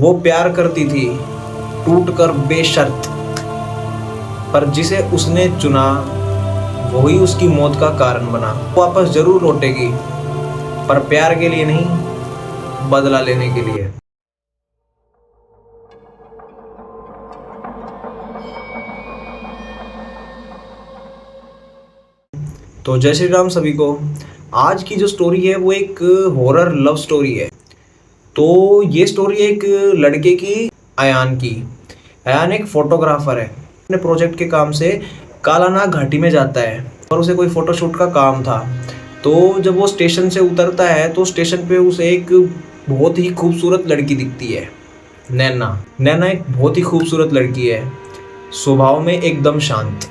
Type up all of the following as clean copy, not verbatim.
वो प्यार करती थी टूट कर बेशर्त, पर जिसे उसने चुना वही उसकी मौत का कारण बना। वापस जरूर लौटेगी, पर प्यार के लिए नहीं, बदला लेने के लिए। तो जय श्री राम सभी को। आज की जो स्टोरी है वो एक हॉरर लव स्टोरी है। तो ये स्टोरी एक लड़के की, अयान की। अयान एक फोटोग्राफर है। अपने प्रोजेक्ट के काम से कालानाग घाटी में जाता है और उसे कोई फोटोशूट का काम था। तो जब वो स्टेशन से उतरता है तो स्टेशन पे उसे एक बहुत ही खूबसूरत लड़की दिखती है, नैना। नैना एक बहुत ही खूबसूरत लड़की है, स्वभाव में एकदम शांत।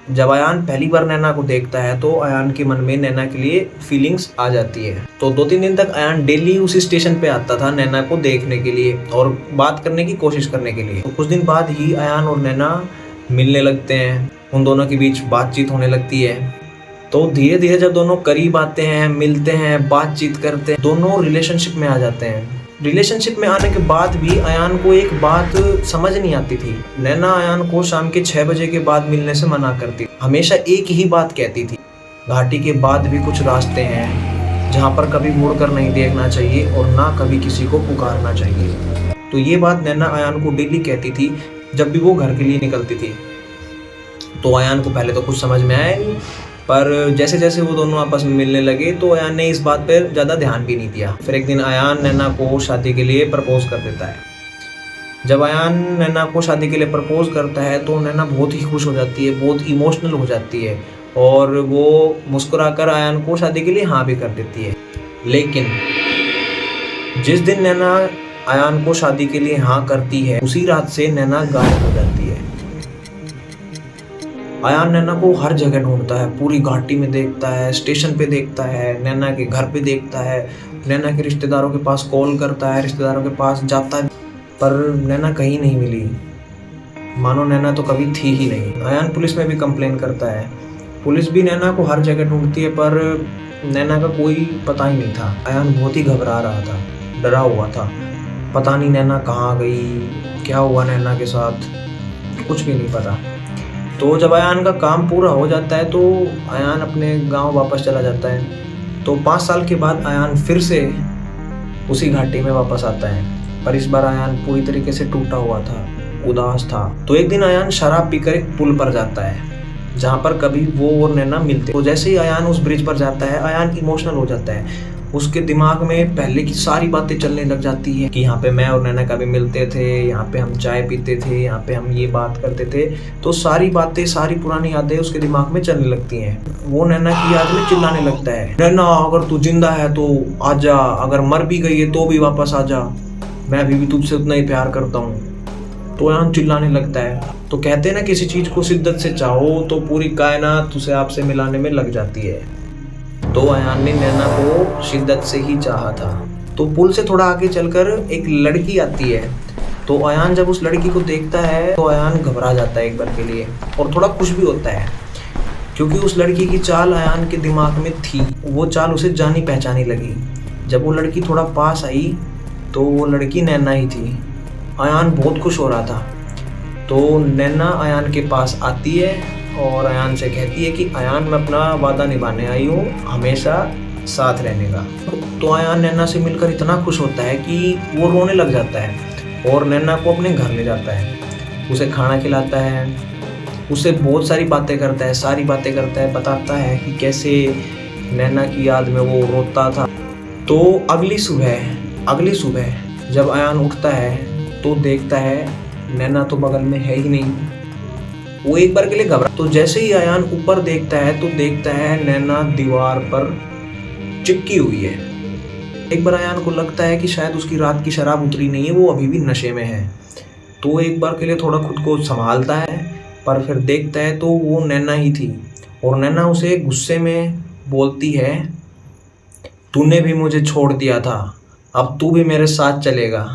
जब अयान पहली बार नैना को देखता है तो अयान के मन में नैना के लिए फीलिंग्स आ जाती है। तो 2-3 दिन तक अयान डेली उसी स्टेशन पे आता था नैना को देखने के लिए और बात करने की कोशिश करने के लिए। तो कुछ दिन बाद ही अयान और नैना मिलने लगते हैं, उन दोनों के बीच बातचीत होने लगती है। तो धीरे धीरे जब दोनों करीब आते हैं, मिलते हैं, बातचीत करते हैं, दोनों रिलेशनशिप में आ जाते हैं। रिलेशनशिप में आने के बाद भी अयान को एक बात समझ नहीं आती थी। नैना अयान को शाम के 6 बजे के बाद मिलने से मना करती, हमेशा एक ही बात कहती थी, घाटी के बाद भी कुछ रास्ते हैं जहाँ पर कभी मुड़कर नहीं देखना चाहिए और ना कभी किसी को पुकारना चाहिए। तो ये बात नैना अयान को डेली कहती थी जब भी वो घर के लिए निकलती थी। तो अयान को पहले तो कुछ समझ में आया नहीं, पर जैसे जैसे वो दोनों आपस में मिलने लगे तो अयान ने इस बात पर ज़्यादा ध्यान भी नहीं दिया। फिर एक दिन अयान नैना को शादी के लिए प्रपोज कर देता है। जब अयान नैना को शादी के लिए प्रपोज करता है तो नैना बहुत ही खुश हो जाती है, बहुत इमोशनल हो जाती है और वो मुस्कुराकर अयान को शादी के लिए हाँ भी कर देती है। लेकिन जिस दिन नैना अयान को शादी के लिए हाँ करती है उसी रात से नैना गायब हो जाती है। अयान नैना को हर जगह ढूंढता है, पूरी घाटी में देखता है, स्टेशन पे देखता है, नैना के घर पे देखता है, नैना के रिश्तेदारों के पास कॉल करता है, रिश्तेदारों के पास जाता है, पर नैना कहीं नहीं मिली, मानो नैना तो कभी थी ही नहीं। अयान पुलिस में भी कंप्लेन करता है। पुलिस भी नैना को हर जगह ढूंढती है पर नैना का कोई पता ही नहीं था। अयान बहुत ही घबरा रहा था, डरा हुआ था, पता नहीं नैना कहाँ गई, क्या हुआ नैना के साथ, कुछ भी नहीं पता। तो जब अयान का काम पूरा हो जाता है तो अयान अपने गांव वापस चला जाता है। तो 5 साल के बाद अयान फिर से उसी घाटी में वापस आता है, पर इस बार अयान पूरी तरीके से टूटा हुआ था, उदास था। तो एक दिन अयान शराब पीकर एक पुल पर जाता है जहाँ पर कभी वो और नैना मिलते। तो जैसे ही अयान उस ब्रिज पर जाता है अयान इमोशनल हो जाता है। उसके दिमाग में पहले की सारी बातें चलने लग जाती है कि यहाँ पे मैं और नैना कभी मिलते थे, यहाँ पे हम चाय पीते थे, यहाँ पे हम ये बात करते थे। तो सारी बातें, सारी पुरानी यादें उसके दिमाग में चलने लगती हैं। वो नैना की याद में चिल्लाने लगता है, नैना अगर तू जिंदा है तो आजा, अगर मर भी गई है तो भी वापस आजा, मैं अभी भी तुझसे उतना ही प्यार करता हूँ। तो अयान चिल्लाने लगता है। तो कहते हैं ना, किसी चीज को शिद्दत से चाहो तो पूरी कायनात उसे आपसे मिलाने में लग जाती है। तो अयान ने नैना को शिद्दत से ही चाहा था। तो पुल से थोड़ा आगे चलकर एक लड़की आती है। तो अयान जब उस लड़की को देखता है तो अयान घबरा जाता है एक बार के लिए और थोड़ा खुश भी होता है, क्योंकि उस लड़की की चाल अयान के दिमाग में थी, वो चाल उसे जानी पहचानी लगी। जब वो लड़की थोड़ा पास आई तो वो लड़की नैना ही थी। अयान बहुत खुश हो रहा था। तो नैना अयान के पास आती है और अयान से कहती है कि अयान, मैं अपना वादा निभाने आई हूँ, हमेशा साथ रहने का। तो अयान नैना से मिलकर इतना खुश होता है कि वो रोने लग जाता है और नैना को अपने घर ले जाता है, उसे खाना खिलाता है, उससे बहुत सारी बातें करता है, सारी बातें करता है, बताता है कि कैसे नैना की याद में वो रोता था। तो अगली सुबह जब अयान उठता है तो देखता है नैना तो बगल में है ही नहीं। वो एक बार के लिए घबरा। तो जैसे ही अयान ऊपर देखता है तो देखता है नैना दीवार पर चिपकी हुई है। एक बार अयान को लगता है कि शायद उसकी रात की शराब उतरी नहीं है, वो अभी भी नशे में है। तो एक बार के लिए थोड़ा खुद को संभालता है, पर फिर देखता है तो वो नैना ही थी और नैना उसे गुस्से में बोलती है, तूने भी मुझे छोड़ दिया था, अब तू भी मेरे साथ चलेगा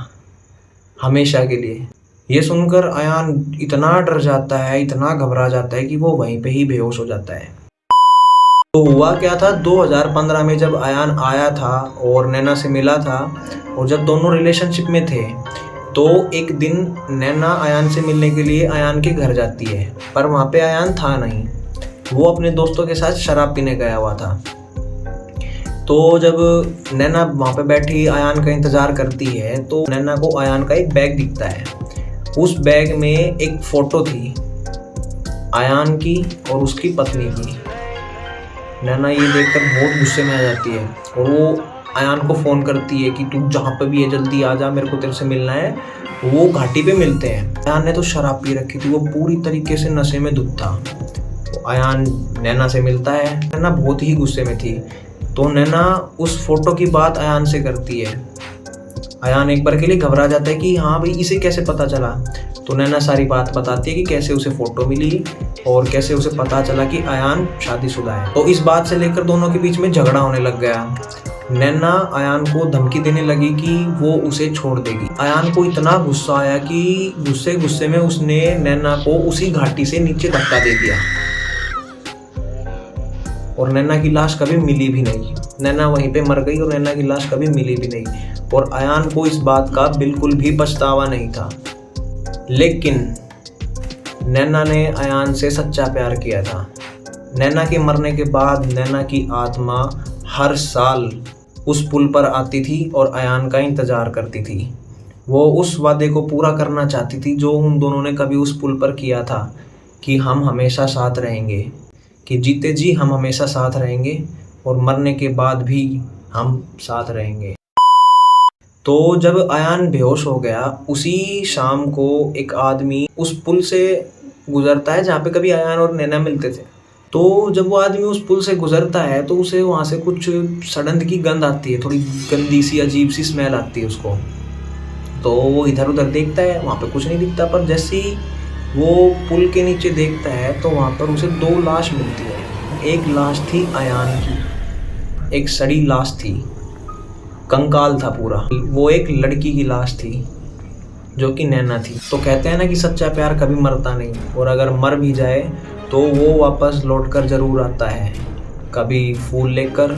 हमेशा के लिए। ये सुनकर अयान इतना डर जाता है, इतना घबरा जाता है कि वो वहीं पे ही बेहोश हो जाता है। तो हुआ क्या था, 2015 में जब अयान आया था और नैना से मिला था और जब दोनों रिलेशनशिप में थे तो एक दिन नैना अयान से मिलने के लिए अयान के घर जाती है, पर वहाँ पे अयान था नहीं, वो अपने दोस्तों के साथ शराब पीने गया हुआ था। तो जब नैना वहाँ पे बैठी अयान का इंतज़ार करती है तो नैना को अयान का एक बैग दिखता है। उस बैग में एक फ़ोटो थी अयान की और उसकी पत्नी की। नैना ये देखकर बहुत गुस्से में आ जाती है और वो अयान को फ़ोन करती है कि तू जहाँ पे भी है जल्दी आ जा, मेरे को तेरे से मिलना है। वो घाटी पे मिलते हैं। अयान ने तो शराब पी रखी थी, वो पूरी तरीके से नशे में धुत था। तो अयान नैना से मिलता है। नैना बहुत ही गुस्से में थी, तो नैना उस फोटो की बात अयान से करती है। अयान एक बार के लिए घबरा जाता है कि हाँ भाई इसे कैसे पता चला। तो नैना सारी बात बताती है कि कैसे उसे फ़ोटो मिली और कैसे उसे पता चला कि अयान शादीशुदा है। तो इस बात से लेकर दोनों के बीच में झगड़ा होने लग गया। नैना अयान को धमकी देने लगी कि वो उसे छोड़ देगी। अयान को इतना गुस्सा आया कि गुस्से में उसने नैना को उसी घाटी से नीचे धक्का दे दिया और नैना की लाश कभी मिली भी नहीं। नैना वहीं पे मर गई और नैना की लाश कभी मिली भी नहीं और अयान को इस बात का बिल्कुल भी पछतावा नहीं था। लेकिन नैना ने अयान से सच्चा प्यार किया था। नैना के मरने के बाद नैना की आत्मा हर साल उस पुल पर आती थी और अयान का इंतज़ार करती थी। वो उस वादे को पूरा करना चाहती थी जो उन दोनों ने कभी उस पुल पर किया था कि हम हमेशा साथ रहेंगे, कि जीते जी हम हमेशा साथ रहेंगे और मरने के बाद भी हम साथ रहेंगे। तो जब अयान बेहोश हो गया, उसी शाम को एक आदमी उस पुल से गुजरता है जहाँ पे कभी अयान और नैना मिलते थे। तो जब वो आदमी उस पुल से गुजरता है तो उसे वहाँ से कुछ सड़ंद की गंध आती है, थोड़ी गंदी सी अजीब सी स्मेल आती है उसको। तो वो इधर उधर देखता है, वहाँ पे कुछ नहीं दिखता, पर जैसे ही वो पुल के नीचे देखता है तो वहाँ पर उसे 2 लाश मिलती है। एक लाश थी अयान की, एक सड़ी लाश थी, कंकाल था पूरा। वो एक लड़की की लाश थी जो कि नैना थी। तो कहते हैं ना कि सच्चा प्यार कभी मरता नहीं, और अगर मर भी जाए तो वो वापस लौट कर ज़रूर आता है, कभी फूल लेकर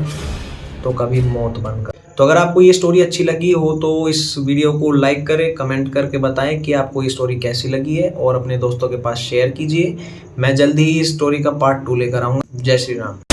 तो कभी मौत बनकर। तो अगर आपको ये स्टोरी अच्छी लगी हो तो इस वीडियो को लाइक करें, कमेंट करके बताएं कि आपको ये स्टोरी कैसी लगी है और अपने दोस्तों के पास शेयर कीजिए। मैं जल्दी ही इस स्टोरी का पार्ट 2 लेकर आऊँगा। जय श्री राम।